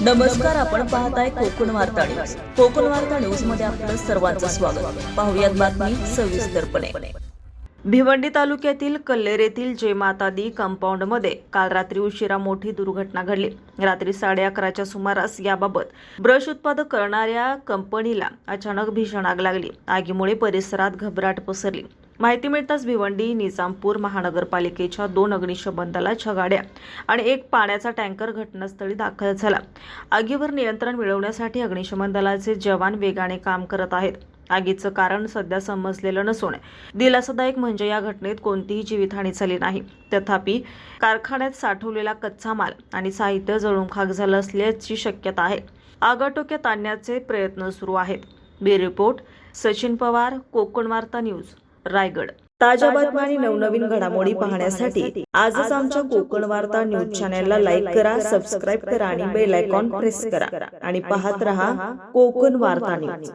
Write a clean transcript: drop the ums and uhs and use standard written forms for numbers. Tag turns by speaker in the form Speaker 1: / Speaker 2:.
Speaker 1: नमस्कार, आपण पाहताय कोकण वार्ता न्यूज. कोकण वार्ता न्यूज मध्ये आपलं सर्वांचं स्वागत. पाहुयात बातमी सविस्तरपणे.
Speaker 2: भिवंडी तालुक्यातील कल्लेर येथील जय माता दी कंपाऊंडमध्ये काल रात्री उशिरा मोठी दुर्घटना घडली. रात्री 11:30च्या सुमारास याबाबत ब्रश उत्पादक करणाऱ्या कंपनीला अचानक भीषण आग लागली. आगीमुळे परिसरात घबराट पसरली. माहिती मिळताच भिवंडी निजामपूर महानगरपालिकेच्या 2 अग्निशमन दलाच्या गाड्या आणि 1 पाण्याचा टँकर घटनास्थळी दाखल झाला. आगीवर नियंत्रण मिळवण्यासाठी अग्निशमन दलाचे जवान वेगाने काम करत आहेत. आगीचं कारण सध्या समजलेलं नसून दिलासादायक म्हणजे या घटनेत कोणतीही जीवितहानी झाली नाही. तथापि कारखान्यात साठवलेला कच्चा माल आणि साहित्य जळून खाक झालं असल्याची शक्यता आहे. आग आटोक्यात आणण्याचे प्रयत्न सुरू आहेत. ब्युरो रिपोर्ट सचिन पवार, कोकण वार्ता न्यूज, रायगड.
Speaker 1: ताज्या बातम्या आणि नवनवीन घडामोडी पाहण्यासाठी आजच आमच्या कोकण वार्ता न्यूज चॅनलला लाईक करा, सबस्क्राईब करा आणि बेल आयकॉन प्रेस करा आणि पाहत रहा कोकण वार्ता न्यूज.